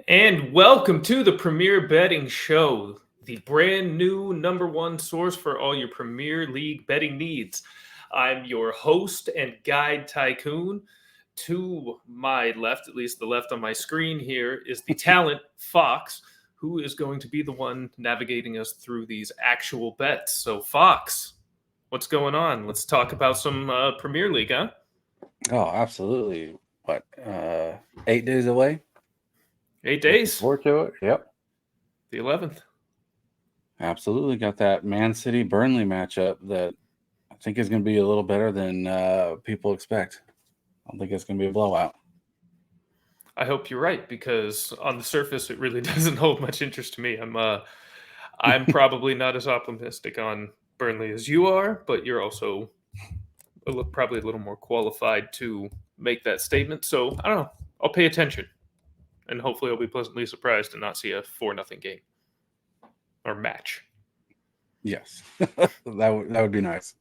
And welcome to the Premier Betting Show, the brand new number one source for all your Premier League betting needs. I'm your host and guide, Tycoon. To my left, at least the left on my screen here, is the talent, Fox, who is going to be the one navigating us through these actual bets. So, Fox, what's going on? Let's talk about some Premier League, huh? Oh, absolutely. What, 8 days away? 8 days. Forward to it. Yep. The 11th. Absolutely. Got that Man City Burnley matchup that I think is going to be a little better than people expect. I don't think it's going to be a blowout. I hope you're right, because on the surface it really doesn't hold much interest to me. I'm probably not as optimistic on Burnley as you are, but you're also probably a little more qualified to make that statement. So I don't know. I'll pay attention, and hopefully I'll be pleasantly surprised to not see a 4-0 game or match. Yes, that would be nice.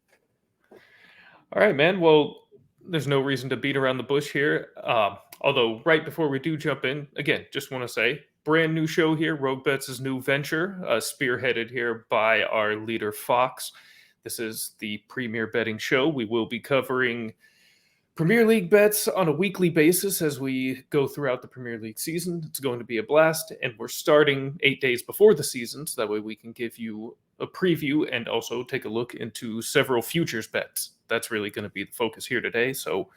All right, man. Well, there's no reason to beat around the bush here. Although, right before we do jump in, again, just want to say, brand new show here, Rogue Bets' new venture, spearheaded here by our leader, Fox. This is the Premier Betting Show. We will be covering Premier League bets on a weekly basis as we go throughout the Premier League season. It's going to be a blast, and we're starting 8 days before the season, so that way we can give you a preview and also take a look into several futures bets. That's really going to be the focus here today. So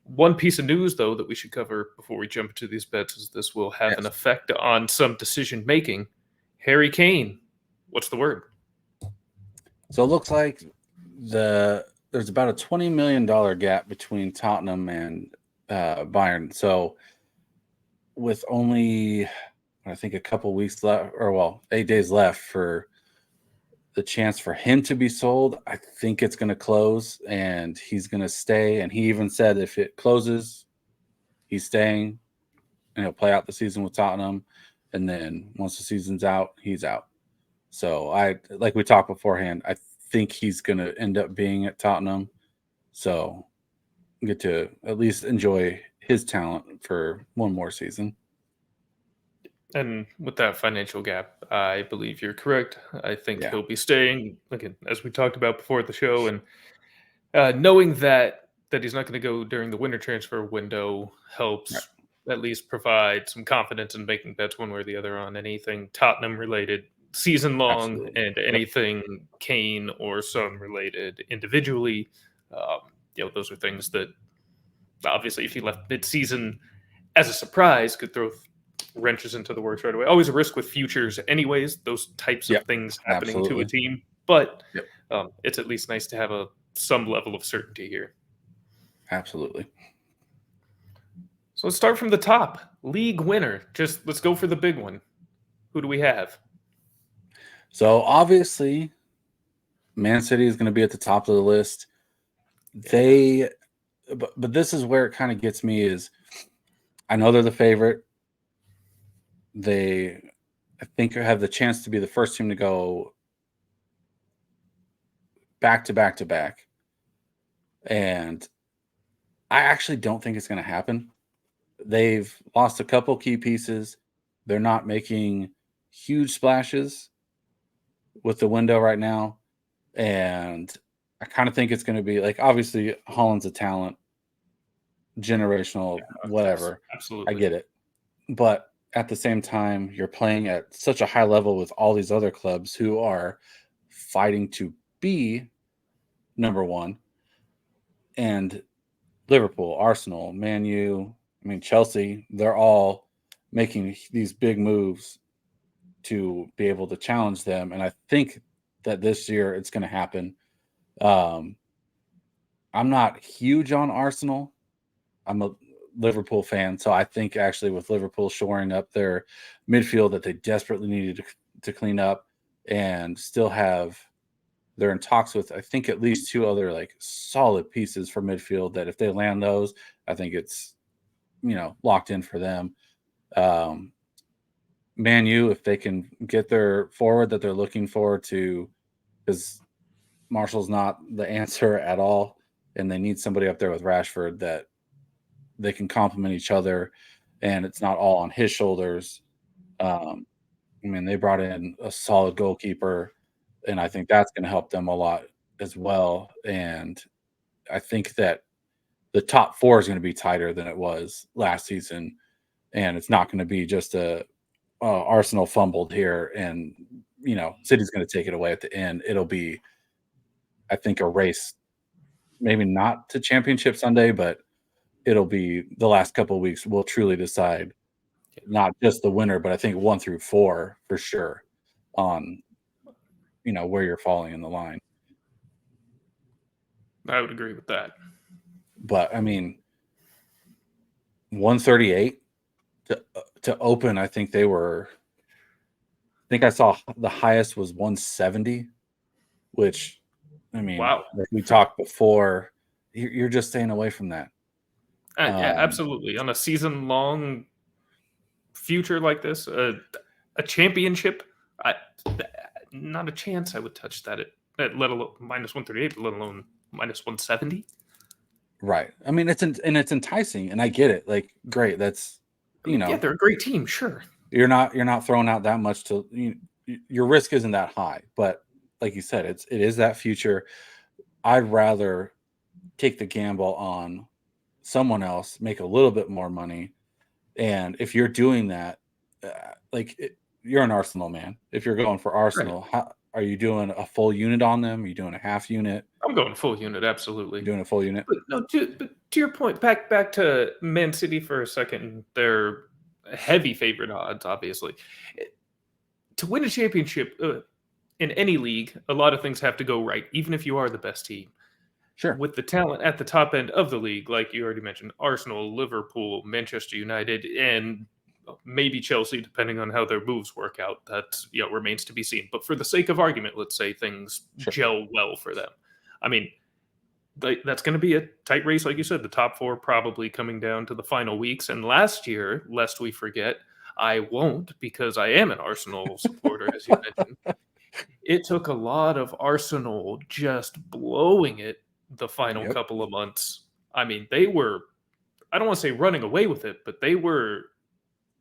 one piece of news, though, that we should cover before we jump into these bets is this will have an effect on some decision-making. Harry Kane, what's the word? So it looks like there's about a $20 million gap between Tottenham and Bayern. So with only, I think, a couple weeks left, 8 days left for the chance for him to be sold, I think it's going to close and he's going to stay. And he even said if it closes, he's staying and he'll play out the season with Tottenham. And then once the season's out, he's out. So like we talked beforehand, I think he's going to end up being at Tottenham. So get to at least enjoy his talent for one more season. And with that financial gap, I believe you're correct. I think he'll be staying, again, as we talked about before the show, and knowing that he's not going to go during the winter transfer window helps at least provide some confidence in making bets one way or the other on anything Tottenham related season long. Absolutely. And anything Kane or Son related individually. Those are things that obviously if he left mid-season as a surprise could throw wrenches into the works right away. Always a risk with futures anyways, those types of things happening to a team, but it's at least nice to have some level of certainty here. Absolutely. So let's start from the top. League winner. Just let's go for the big one. Who do we have? So obviously Man City is going to be at the top of the list. But this is where it kind of gets me is I know they're the favorite. They, I think, have the chance to be the first team to go back to back to back. And I actually don't think it's going to happen. They've lost a couple key pieces. They're not making huge splashes with the window right now. And I kind of think it's going to be like, obviously, Holland's a talent, generational, whatever. Absolutely. I get it. But at the same time, you're playing at such a high level with all these other clubs who are fighting to be number one. And Liverpool, Arsenal, Man U, Chelsea, they're all making these big moves to be able to challenge them. And I think that this year it's going to happen. Um, I'm not huge on Arsenal. I'm a Liverpool fan, so I think actually with Liverpool shoring up their midfield that they desperately needed to clean up, and still have they're in talks with I think at least two other like solid pieces for midfield that if they land those, I think it's locked in for them. Um, Man U, if they can get their forward that they're looking for to, because Marshall's not the answer at all, and they need somebody up there with Rashford that they can complement each other, and it's not all on his shoulders. I mean, they brought in a solid goalkeeper, and I think that's going to help them a lot as well. And I think that the top four is going to be tighter than it was last season, and it's not going to be just a Arsenal fumbled here, and City's going to take it away at the end. It'll be, I think, a race, maybe not to championship Sunday, but it'll be the last couple of weeks will truly decide not just the winner, but I think 1 through 4 for sure on where you're falling in the line. I would agree with that. But I mean, 138 to open. I think I saw the highest was 170, which I mean, Wow. like we talked before, you're just staying away from that. Yeah, absolutely. On a season-long future like this, a championship, not a chance I would touch that at let alone minus 138, let alone minus 170. Right. I mean, it's enticing, and I get it. Like, great. That's yeah, they're a great team. Sure, you're not throwing out that much to your risk isn't that high, but like you said, it is that future. I'd rather take the gamble on someone else, make a little bit more money, and if you're doing that, you're an Arsenal man. If you're going for Arsenal, right. how are you doing a full unit on them? Are you doing a half unit? I'm going full unit, absolutely. Doing a full unit? But no, to your point, back to Man City for a second. They're heavy favorite odds, obviously. To win a championship in any league, a lot of things have to go right, even if you are the best team. Sure. With the talent at the top end of the league, like you already mentioned, Arsenal, Liverpool, Manchester United, and maybe Chelsea, depending on how their moves work out. That remains to be seen. But for the sake of argument, let's say things gel well for them. I mean, that's going to be a tight race, like you said. The top four probably coming down to the final weeks. And last year, lest we forget, I won't because I am an Arsenal supporter, as you mentioned. It took a lot of Arsenal just blowing it the final couple of months. I mean, they were, I don't want to say running away with it, but they were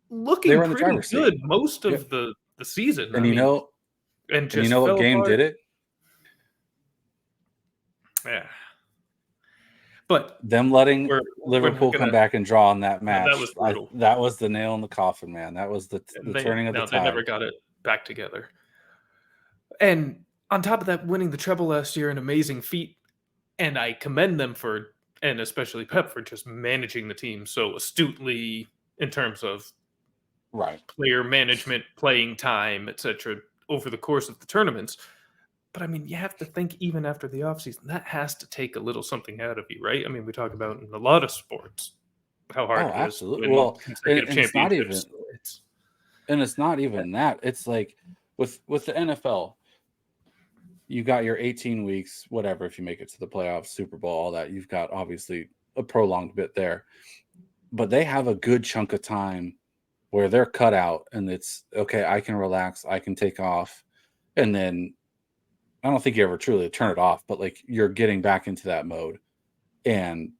looking pretty good most of the season. And and what game apart. did it? Yeah. But them letting Liverpool come back and draw on that match, that was brutal. That was the nail in the coffin, man. That was the turning of the tide. They never got it back together. And on top of that, winning the treble last year, an amazing feat. And I commend them for, and especially Pep, for just managing the team so astutely in terms of player management, playing time, etc., over the course of the tournaments. But I mean, you have to think even after the offseason, that has to take a little something out of you, right? I mean, we talk about in a lot of sports how hard it is. Well, and it's not even, and it's not even that. It's like with the NFL, you got your 18 weeks, whatever, if you make it to the playoffs, Super Bowl, all that. You've got obviously a prolonged bit there. But they have a good chunk of time where they're cut out and it's okay, I can relax, I can take off. And then I don't think you ever truly turn it off, but like you're getting back into that mode. And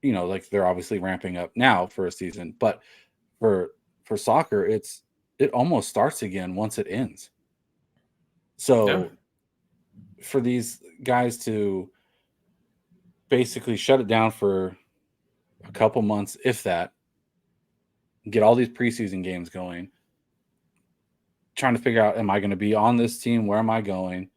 like they're obviously ramping up now for a season, but for soccer, it almost starts again once it ends. So for these guys to basically shut it down for a couple months, if that, get all these preseason games going, trying to figure out, am I going to be on this team? Where am I going?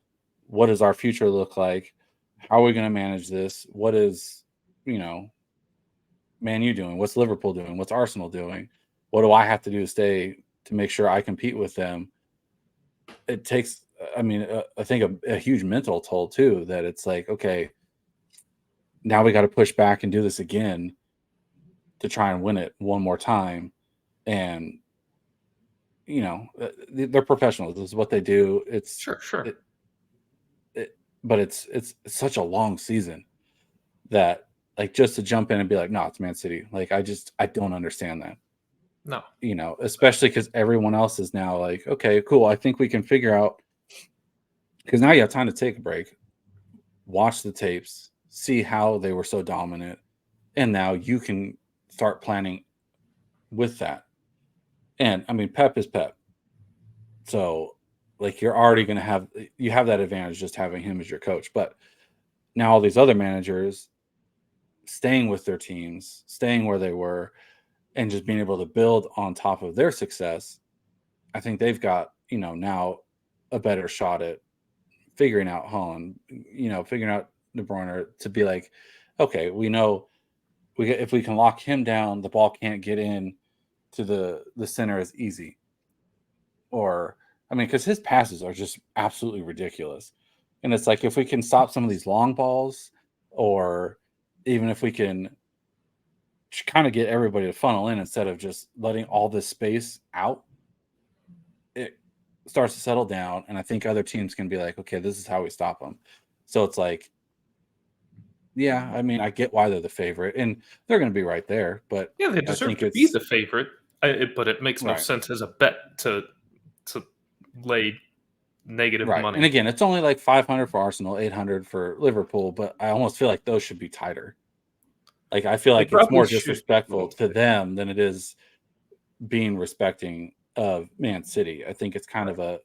What does our future look like? How are we going to manage this? What is, Man U doing? What's Liverpool doing? What's Arsenal doing? what do I have to do to make sure I compete with them? It takes, I mean, I think a huge mental toll too, that it's like, okay, now we got to push back and do this again to try and win it one more time. And, they're professionals. This is what they do. Sure, sure. It, but it's such a long season that, like, just to jump in and be like, no, it's Man City. Like, I don't understand that. No. Especially because everyone else is now like, okay, cool. I think we can figure out, because now you have time to take a break, watch the tapes, see how they were so dominant, and now you can start planning with that. And I mean, Pep is Pep, so like you're already going to have that advantage just having him as your coach. But now all these other managers staying with their teams, staying where they were, and just being able to build on top of their success, I think they've got, now a better shot at figuring out Holland, figuring out De Bruyne to be like, okay, we know if we can lock him down, the ball can't get in to the center as easy. Or, I mean, because his passes are just absolutely ridiculous. And it's like, if we can stop some of these long balls, or even if we can kind of get everybody to funnel in instead of just letting all this space out, it starts to settle down. And I think other teams can be like, okay, this is how we stop them. So it's like, yeah, I mean, I get why they're the favorite, and they're going to be right there. But Yeah, they I deserve think to be it's the favorite, but it makes no right, sense as a bet to lay negative right. And money. again, it's only like 500 for Arsenal, 800 for Liverpool, but I almost feel like those should be tighter. Like, I feel They like it's probably more should a disrespectful little to bit. them than it is being respecting of Man City. I think it's kind Right.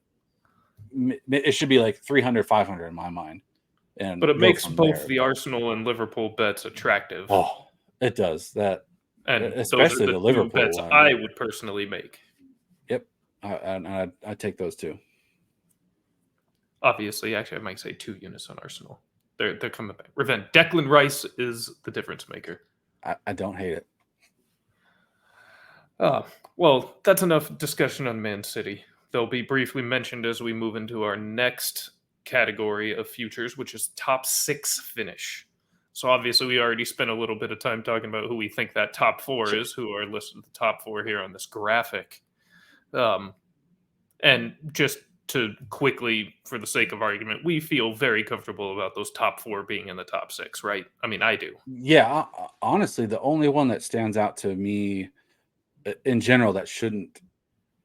of it should be like 300, 500 in my mind, and But it go makes from both there. the But Arsenal and Liverpool bets attractive, oh, it does that, and those are especially the the two Liverpool bets one. I would personally make. Yep, I take those two. Obviously, actually, I might say 2 units on Arsenal. They're coming back. Revenge. Declan Rice is the difference maker. I don't hate it. Uh, well, that's enough discussion on Man City. They'll be briefly mentioned as we move into our next category of futures, which is top six finish. So obviously, we already spent a little bit of time talking about who we think that top four Sure. is, who are listed the top four here on this graphic. Um, and just to quickly, for the sake of argument, we feel very comfortable about those top four being in the top six, right? I mean, I do. Yeah, honestly, the only one that stands out to me in general that shouldn't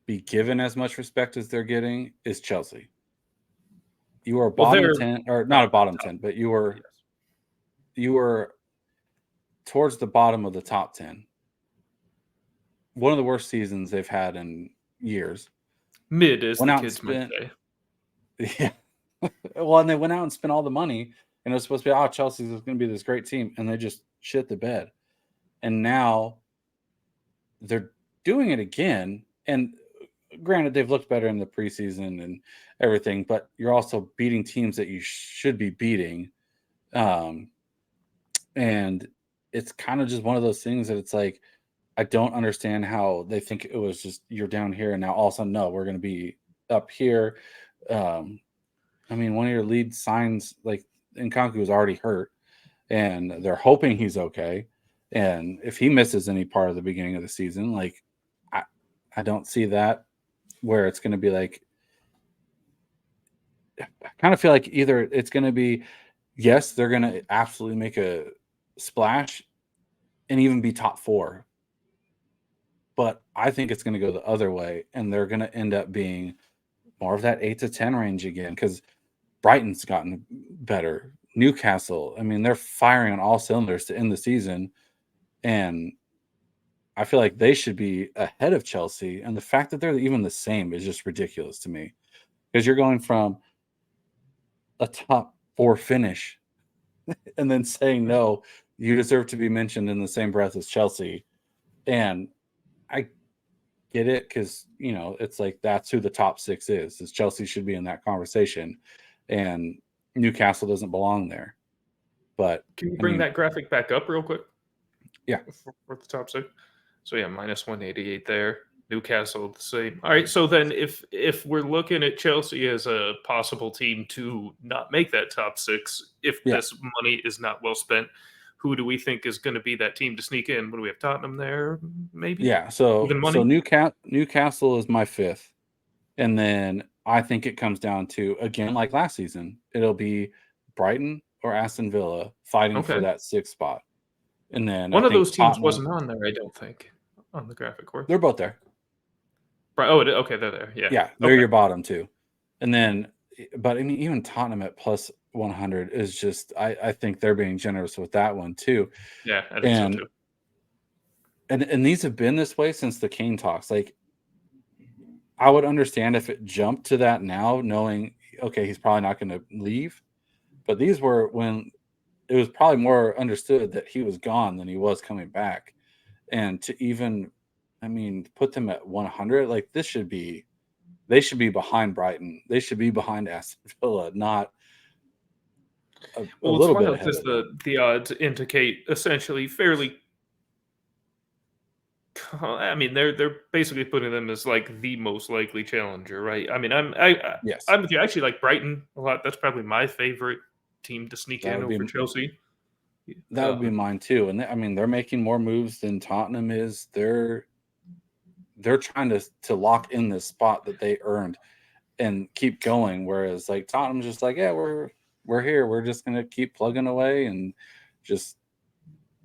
be given as much respect as they're getting is Chelsea. You were Well, bottom they're 10, or not not a in the bottom top. 10, but Yes. you were towards the bottom of the top 10. One of the worst seasons they've had in years. Mid, as Went the out and kids might spent say. yeah. Well, and they went out and spent all the money, and it was supposed to be, oh, Chelsea's going to be this great team, and they just shit the bed. And now they're doing it again. And granted, they've looked better in the preseason and everything, but you're also beating teams that you should be beating. Um, and it's kind of just one of those things that it's like, I don't understand how they think it was just you're down here and now all of a sudden, no, we're going to be up here. Um, I mean, one of your lead signs, like Nkanku, is already hurt, and they're hoping he's okay. And if he misses any part of the beginning of the season, like I, I don't see that where it's going to be like. I kind of feel like either it's going to be, yes, they're going to absolutely make a splash and even be top four, but I think it's going to go the other way, and they're going to end up being more of that 8 to 10 range again because Brighton's gotten better. Newcastle, I mean, they're firing on all cylinders to end the season, and I feel like they should be ahead of Chelsea. And the fact that they're even the same is just ridiculous to me because you're going from a top four finish and then saying, no, you deserve to be mentioned in the same breath as Chelsea. And I get it because, it's like that's who the top six is Chelsea should be in that conversation. And Newcastle doesn't belong there. But Can you I bring mean, that graphic back up real quick yeah, for the top six? So yeah, minus 188 there. Newcastle the same. All right, so then if we're looking at Chelsea as a possible team to not make that top six, if Yeah. this money is not well spent, who do we think is going to be that team to sneak in? What do we have? Tottenham there, maybe Yeah. So even so money. Newcastle is my fifth. And then I think it comes down to, again, like last season, it'll be Brighton or Aston Villa fighting for Okay, that sixth spot. And then I one of think those teams Tottenham, wasn't on there. I don't think on the graphic were. they're both there. Right. Oh, okay, they're there. Yeah. Yeah, they're Okay. your bottom two. And then, but I mean, even Tottenham at plus 100 is just, I think they're being generous with that one too. Yeah, I think so And, too. and these have been this way since the Kane talks. Like, I would understand if it jumped to that now, knowing, okay, he's probably not going to leave. But these were when it was probably more understood that he was gone than he was coming back. And to even, I mean, put them at 100, like this should be, they should be behind Brighton. They should be behind Aston Villa, not a Well, it's little bit wild ahead because of them. the odds indicate essentially fairly. I mean, they're basically putting them as like the most likely challenger, right? I mean, Yes, I'm with you. I actually like Brighton a lot. That's probably my favorite team to sneak that in would over be Chelsea. that would be mine too. And I mean, they're making more moves than Tottenham is. They're trying to lock in this spot that they earned and keep going. Whereas like Tottenham's just like, yeah, we're here. We're just gonna keep plugging away and just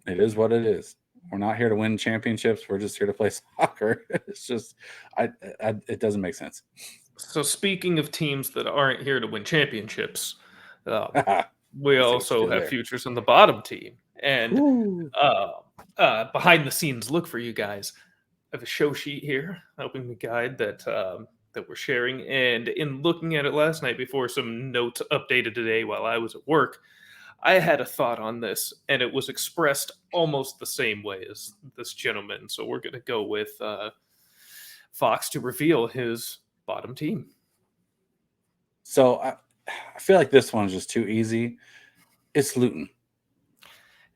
it is what it is. We're not here to win championships. We're just here to play soccer. It's just, it doesn't make sense. So speaking of teams that aren't here to win championships, um, I we see what you also did have there. futures in the bottom team, and Ooh. uh, behind the scenes look for you guys. I have a show sheet here, helping me guide that we're sharing. And in looking at it last night before some notes updated today while I was at work, I had a thought on this, and it was expressed almost the same way as this gentleman. So we're going to go with Fox to reveal his bottom team. So I feel like this one's just too easy. It's Luton.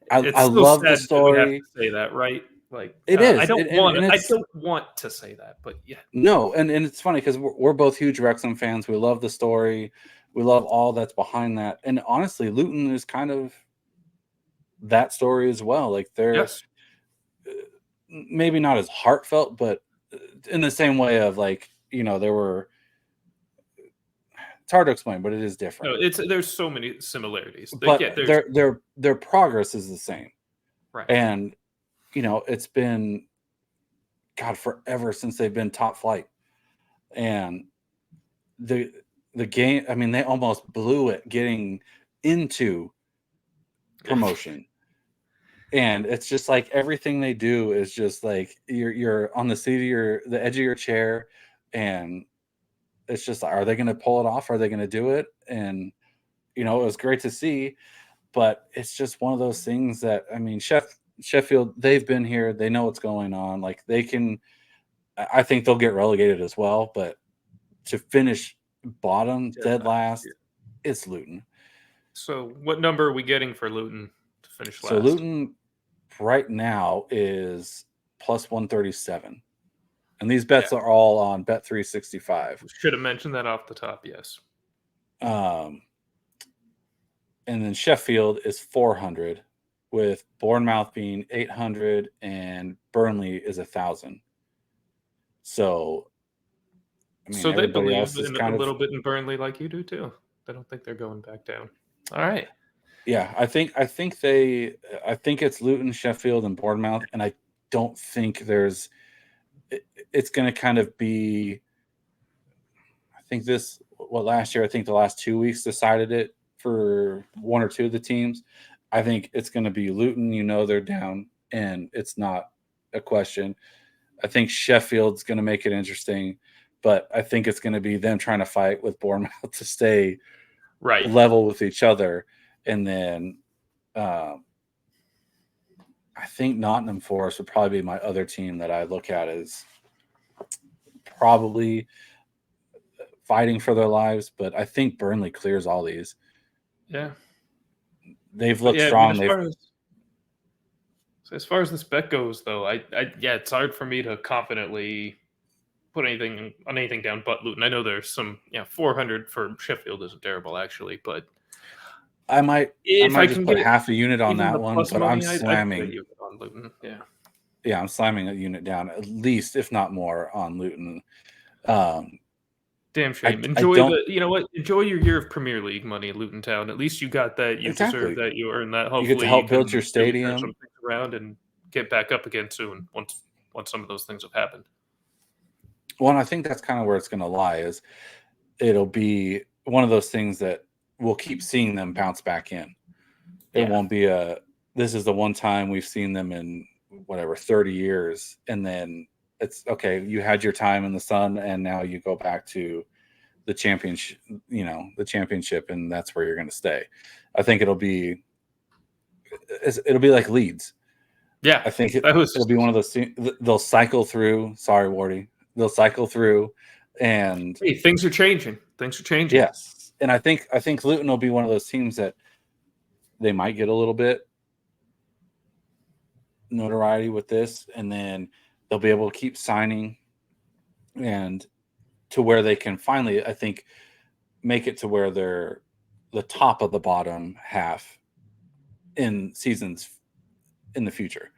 I It's so love the sad that we have story. to say that, right? Like, It I is, don't want and I it's don't want to say that, but yeah, no, and it's funny because we're both huge Wrexham fans. We love the story. We love all that's behind that. And honestly, Luton is kind of that story as well. Like they're yes, maybe not as heartfelt, but in the same way of like, there were, it's hard to explain, but it is no, different. it's there's so many similarities. Like, But yeah, there's their progress is the same. right. And, it's been God forever since they've been top flight. And the the game, I mean, they almost blew it getting into promotion. And it's just like everything they do is just like you're on the seat of the edge of your chair, and it's just are they going to pull it off? Are they going to do it? And it was great to see, but it's just one of those things that I mean, Sheffield, they've been here, they know what's going on. Like they can, I think they'll get relegated as well, but to finish bottom, Dead dead last. Yeah. last, it's Luton. So, what number are we getting for Luton to finish So last? Luton right now is plus 137. And these bets Yeah, are all on Bet 365. we should have mentioned that off the top. Yes. Um, and then Sheffield is 400, with Bournemouth being 800 and Burnley is 1,000. So, I mean, So they everybody believe else is in a kind of, little bit in Burnley, like you do too. They don't think they're going back down. All right. yeah. I think it's Luton, Sheffield, and Bournemouth, and I don't think it's going to kind of be. I think last year, I think the last 2 weeks decided it for one or two of the teams. I think it's going to be Luton. They're down, and it's not a question. I think Sheffield's going to make it interesting, but I think it's going to be them trying to fight with Bournemouth to stay Right. level with each other. And then I think Nottingham Forest would probably be my other team that I look at as probably fighting for their lives, but I think Burnley clears all these. Yeah. They've But looked yeah, I mean, strong. as They've far as As far as this bet goes, though, yeah, it's hard for me to confidently put anything down but Luton. I know there's some, 400 for Sheffield isn't terrible actually, but I might if I just can put get half a unit on even that the one, plus but I'm money, I'd put a slamming. unit on Luton. Yeah, Yeah, I'm slamming a unit down at least, if not more, on Luton. Um, damn shame. I Enjoy don't the, you know what? Enjoy your year of Premier League money at Luton Town. At least you got that. You deserve exactly. that. You earned that. You get to Hopefully, you help build your can really turn some stadium. things around and get back up again soon. Once some of those things have happened. Well, and I think that's kind of where it's going to lie. Is it'll be one of those things that we'll keep seeing them bounce back in. It Yeah, won't be this is the one time we've seen them in whatever 30 years, and then it's okay. You had your time in the sun, and now you go back to the championship. The championship, and that's where you're going to stay. I think it'll be like Leeds. yeah. I think That was it'll be one of those. They'll cycle through. Sorry, Wardy. They'll cycle through, and hey, things are changing. Things are changing. yes, and I think Luton will be one of those teams that they might get a little bit notoriety with this, and then they'll be able to keep signing, and to where they can finally, I think, make it to where they're the top of the bottom half in seasons in the future.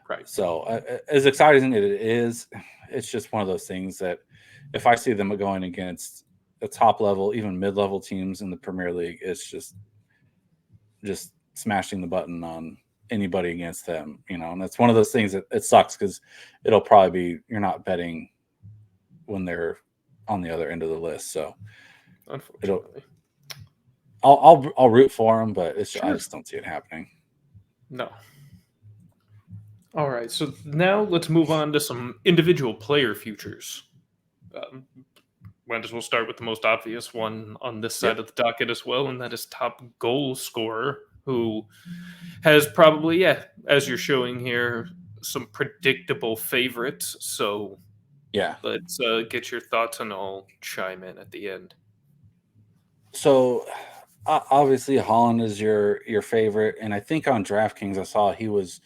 Right. So as exciting as it is, it's just one of those things that if I see them going against the top level, even mid-level teams in the Premier League, it's just smashing the button on anybody against them, and it's one of those things that it sucks because it'll probably be you're not betting when they're on the other end of the list. So Unfortunately, I'll root for them, but I sure. just don't see it happening. No. All right. So now let's move on to some individual player futures. Um, Might as well start with the most obvious one on this side Yep. of the docket as well, and that is top goal scorer, who has probably, yeah, as you're showing here, some predictable favorites. So Yeah. let's get your thoughts, and I'll chime in at the end. So obviously Holland is your favorite, and I think on DraftKings I saw he was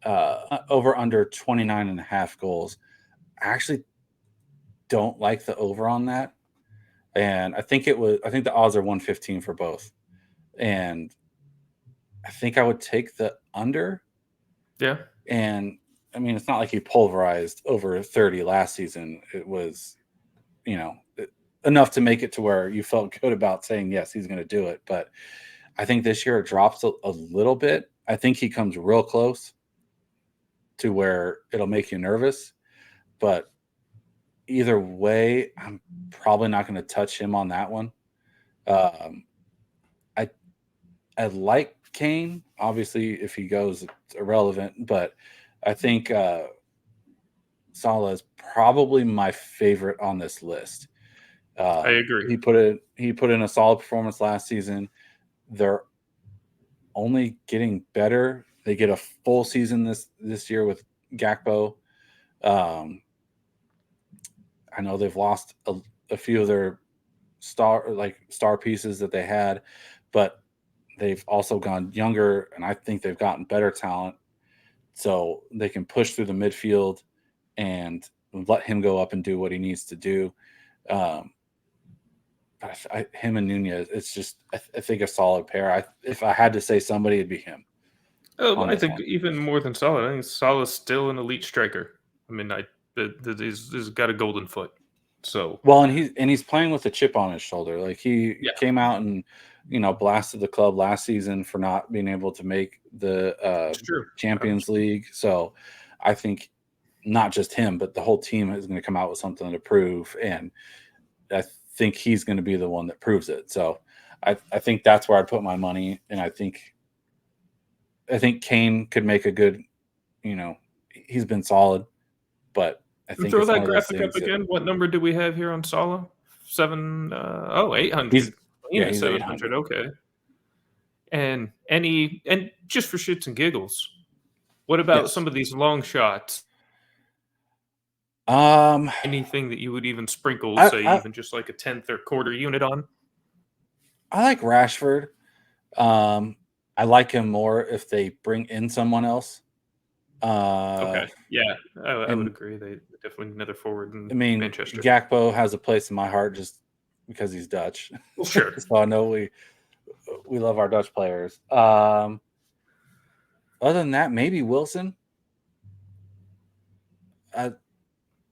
over under 29 and a half goals. I actually don't like the over on that, and I think the odds are 115 for both, and I think I would take the under. Yeah. And I mean, it's not like he pulverized over 30 last season. It was, you know, enough to make it to where you felt good about saying, yes, he's going to do it. But I think this year it drops a little bit. I think he comes real close to where it'll make you nervous. But either way, I'm probably not going to touch him on that one. Um, I like Kane. Obviously, if he goes, it's irrelevant. But I think Salah is probably my favorite on this list. I agree. He put in a solid performance last season. They're only getting better. They get a full season this year with Gakpo. I know they've lost a few of their star pieces that they had, but they've also gone younger, and I think they've gotten better talent, so they can push through the midfield and let him go up and do what he needs to do. Um, him and Nunez, it's just I think a solid pair. If I had to say somebody, it'd be him Oh, on I this think one. even more than Salah. I think Salah's still an elite striker. I mean, he's got a golden foot. So Well, and he's playing with a chip on his shoulder. Like he yeah, came out and blasted the club last season for not being able to make the it's true. Champions League. So I think not just him, but the whole team is going to come out with something to prove, and I think he's going to be the one that proves it. So I think that's where I'd put my money, and I think Kane could make a good. He's been solid, but I Can you think throw it's one that of those graphic up things that again? What number do we have here on Salah? 800. At he's 700. 800. Okay. And just for shits and giggles, what about Yes. some of these long shots? Um, Anything that you would even sprinkle, I, say, I even just like a tenth or quarter unit on? I like Rashford. I like him more if they bring in someone else. Uh, Okay. Yeah, I would and agree. They definitely need another forward in I mean, Manchester. Gakpo has a place in my heart just because he's Dutch. Well, sure. So I know we love our Dutch players. Other than that, maybe Wilson. I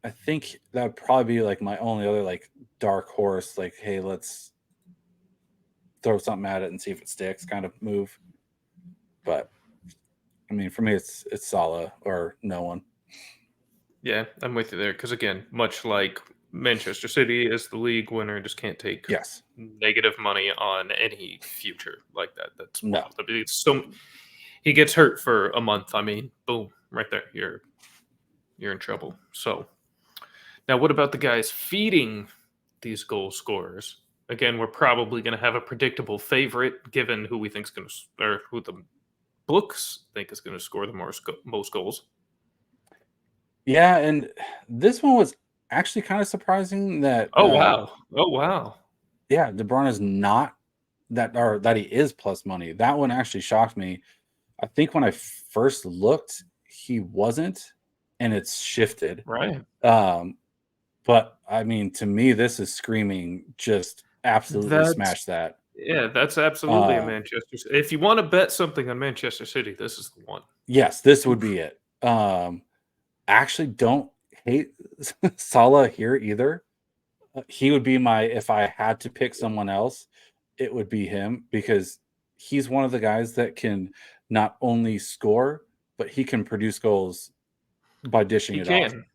I think that would probably be like my only other like dark horse. Like, hey, let's throw something at it and see if it sticks, kind of move. But I mean, for me, it's Salah or no one. Yeah, I'm with you there. Because again, much like Manchester City as the league winner, just can't take Yes. negative money on any future like that. That's No. wild. I mean, it's so he gets hurt for a month. I mean, boom, right there, you're in trouble. So now, what about the guys feeding these goal scorers? Again, we're probably going to have a predictable favorite given who we think's going to or who the books think is going to score the most goals. Yeah, and this one was actually kind of surprising that Oh wow! Oh wow! yeah, De Bruyne is not that or that he is plus money. That one actually shocked me. I think when I first looked, he wasn't, and it's shifted. Right. Um, but I mean, to me, this is screaming just absolutely That's smash that. yeah. That's absolutely a Uh, Manchester. If you want to bet something on Manchester City, this is the one. yes, this would Oof. be it. Actually, don't hate Salah here either. He would be my if I had to pick someone else, it would be him because he's one of the guys that can not only score, but he can produce goals by dishing He it off. can,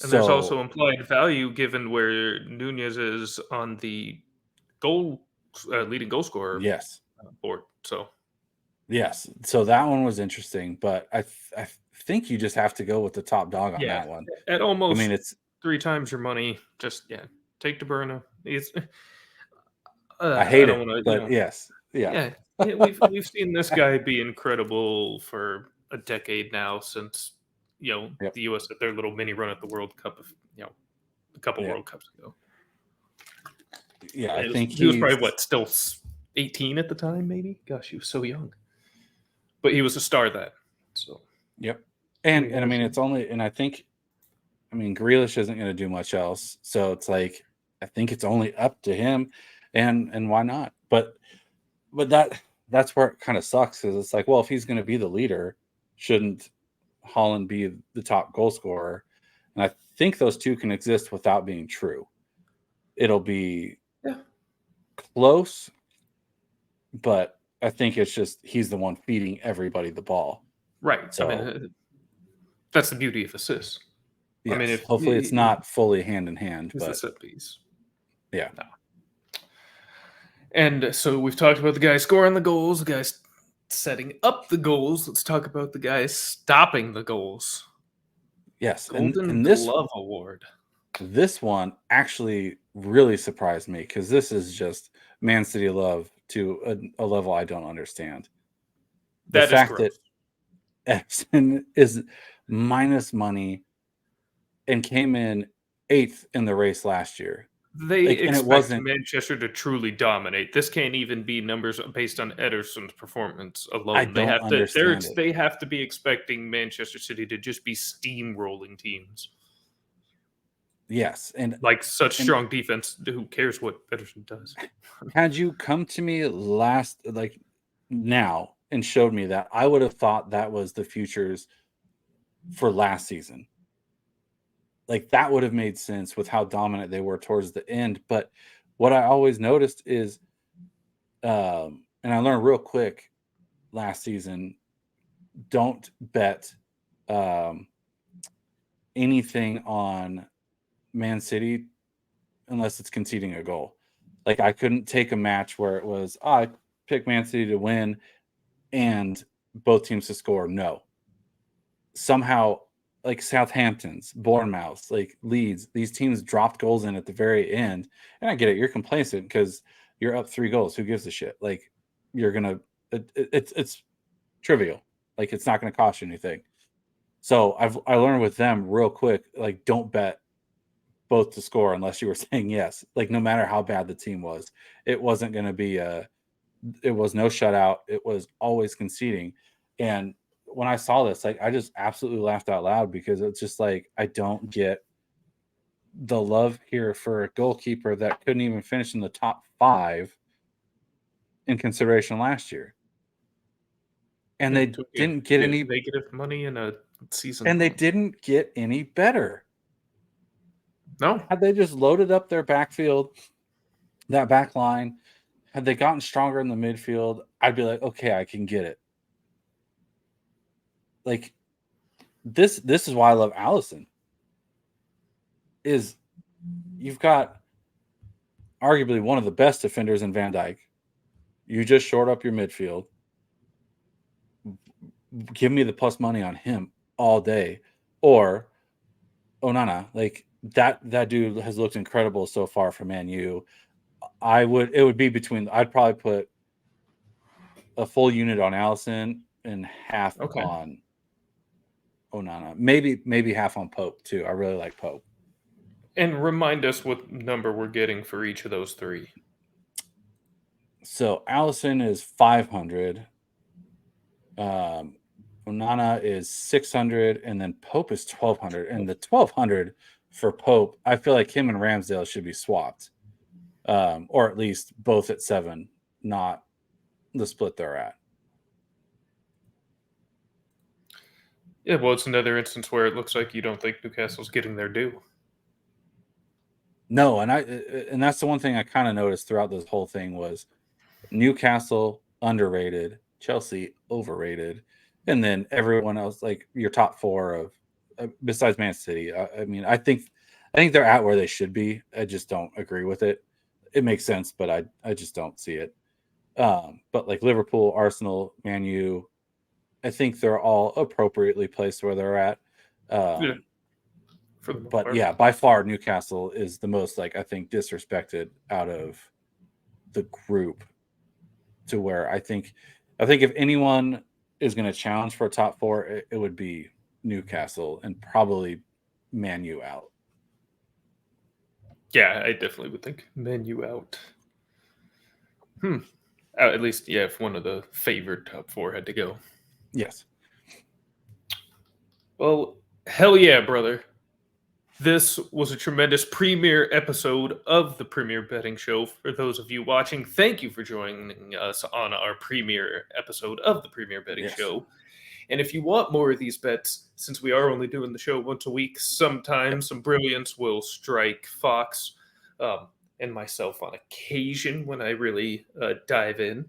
and there's So also implied value given where Nunez is on the goal leading goal scorer yes, board. So yes. So that one was interesting, but I think you just have to go with the top dog on yeah, that one. at I mean, almost it's 3 times your money, just yeah, take De Bruyne. He's I I hate don't it, want to, but yes, yeah, yeah, yeah. We've seen this guy be incredible for a decade now since yep, the U.S. at their little mini run at the World Cup of a couple yeah, World Cups ago. yeah. I think He was probably he's what still 18 at the time, maybe. Gosh, he was so young, but he was a star then. So yep. what are you And I gonna mean, say? it's only and I mean, Grealish isn't going to do much else, so it's like I think it's only up to him, and why not? But that's where it kind of sucks because it's like, well, if he's going to be the leader, shouldn't Holland be the top goal scorer? And I think those two can exist without being true. It'll be Yeah, close, but I think it's just he's the one feeding everybody the ball. right. I mean, So that's the beauty of assists. I mean, yes, if hopefully it's not fully hand in hand, he's a but set piece. yeah, No. And so we've talked about the guy scoring the goals, the guys setting up the goals. Let's talk about the guys stopping the goals. yes, Golden and Glove Award. this one actually really surprised me because this is just Man City love to a level I don't understand. The That is fact that gross. Edson is minus money and came in eighth in the race last year. They Like, and it expect wasn't, Manchester to truly dominate. This can't even be numbers based on Ederson's performance I alone. They don't have to understand it. they have to be expecting Manchester City to just be steamrolling teams. Yes. Like such And strong defense, who cares what Ederson does? had you come to me like now and showed me that, I would have thought that was the futures for last season. Like that would have made sense with how dominant they were towards the end. But what I always noticed is, and I learned real quick last season, don't bet um, anything on Man City unless it's conceding a goal. Like I couldn't take a match where it was, oh, I pick Man City to win and both teams to score. No, somehow like Southampton's, Bournemouth, like Leeds, these teams dropped goals in at the very end. And I get it, you're complacent because you're up 3 goals. Who gives a shit? Like you're gonna, it's trivial. Like it's not gonna cost you anything. So I learned with them real quick, like don't bet both to score unless you were saying yes. Like no matter how bad the team was, it wasn't gonna be a. It was no shutout. It was always conceding, and when I saw this, like I just absolutely laughed out loud because it's just like I don't get the love here for a goalkeeper that couldn't even finish in the top 5 in consideration last year. And they Took you didn't get any negative money in a season and they long. didn't get any better. No. Had they just loaded up their backfield, that back line, had they gotten stronger in the midfield, I'd be like, okay, I can get it. Like this is why I love Allison. Is you've got arguably one of the best defenders in Van Dijk. You just short up your midfield. Give me the plus money on him all day. Or Onana, like that dude has looked incredible so far for Man U. It would be between, I'd probably put a full unit on Allison and half Okay. on Onana. Maybe half on Pope too. I really like Pope. And remind us what number we're getting for each of those 3. So Allison is 500. Onana is 600, and then Pope is 1,200. And the 1,200 for Pope, I feel like him and Ramsdale should be swapped, or at least both at 7, not the split they're at. Yeah, well, it's another instance where it looks like you don't think Newcastle's getting their due. No, and that's the one thing I kind of noticed throughout this whole thing was Newcastle underrated, Chelsea overrated, and then everyone else, like your top 4 of besides Man City. I mean, I think they're at where they should be. I just don't agree with it. It makes sense, but I just don't see it. But like Liverpool, Arsenal, Man U, I think they're all appropriately placed where they're at. Yeah, for the most But part. yeah, by far Newcastle is the most, like, I think, disrespected out of the group, to where I think if anyone is going to challenge for a top 4, it would be Newcastle and probably Man U out. Yeah, I definitely would think menu out. At least, yeah, if one of the favored top 4 had to go. Yes. Well, hell yeah, brother. This was a tremendous premiere episode of the Premier Betting Show. For those of you watching, thank you for joining us on our premiere episode of the Premier Betting Yes. Show. And if you want more of these bets, since we are only doing the show once a week, sometimes some brilliance will strike Fox and myself on occasion when I really dive in.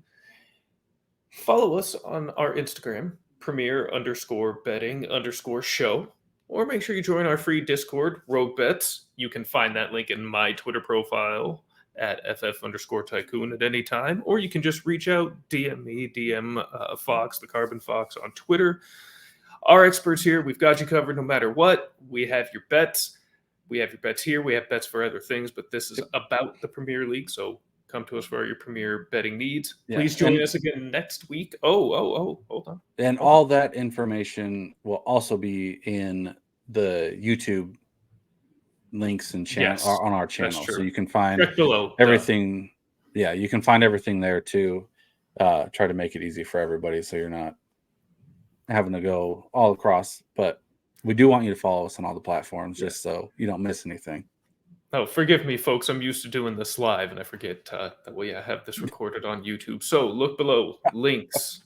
Follow us on our Instagram, premier_betting_show, or make sure you join our free Discord, Rogue Bets. You can find that link in my Twitter profile at ff_tycoon at any time, or you can just reach out, DM me, DM Fox, the Carbon Fox on Twitter. Our experts here, we've got you covered no matter what. We have your bets. We have your bets here. We have bets for other things, but this is about the Premier League, so come to us for your Premier betting needs. Yeah, Please join us again next week. Oh, hold on. And all that information will also be in the YouTube links and channel Yes, on our that's channel, so true. you can find Check below. everything. Yeah, you can find everything there too. Try to make it easy for everybody, so you're not having to go all across. But we do want you to follow us on all the platforms, just so you don't miss anything. Oh, forgive me, folks. I'm used to doing this live, and I forget that way I have this recorded on YouTube. So look below. Links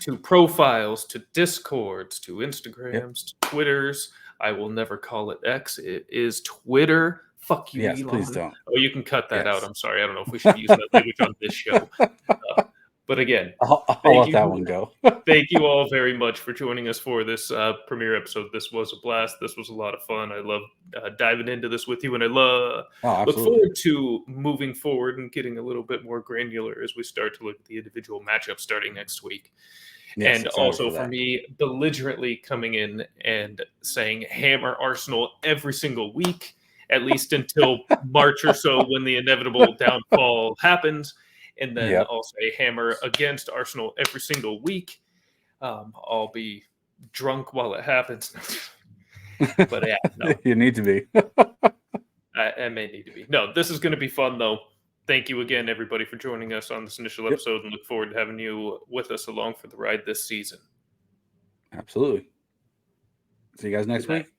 to profiles, to Discords, to Instagrams, to Twitters. I will never call it X. It is Twitter. Fuck you, Yes, Elon. please don't. Oh, you can cut that out. Yes. I'm sorry. I don't know if we should use that language on this show. But again, I'll thank let you. that one go. Thank you all very much for joining us for this premiere episode. This was a blast. This was a lot of fun. I love diving into this with you, and I look Absolutely. forward to moving forward and getting a little bit more granular as we start to look at the individual matchups starting next week. Yes, And excited also for for that. me, belligerently coming in and saying hammer Arsenal every single week, at least until March or so when the inevitable downfall happens. And then I'll say hammer against Arsenal every single week. I'll be drunk while it happens. But yeah, no, You need to be. I may need to be. No, this is going to be fun, though. Thank you again, everybody, for joining us on this initial episode, and look forward to having you with us along for the ride this season. Absolutely. See you guys next Good night. week.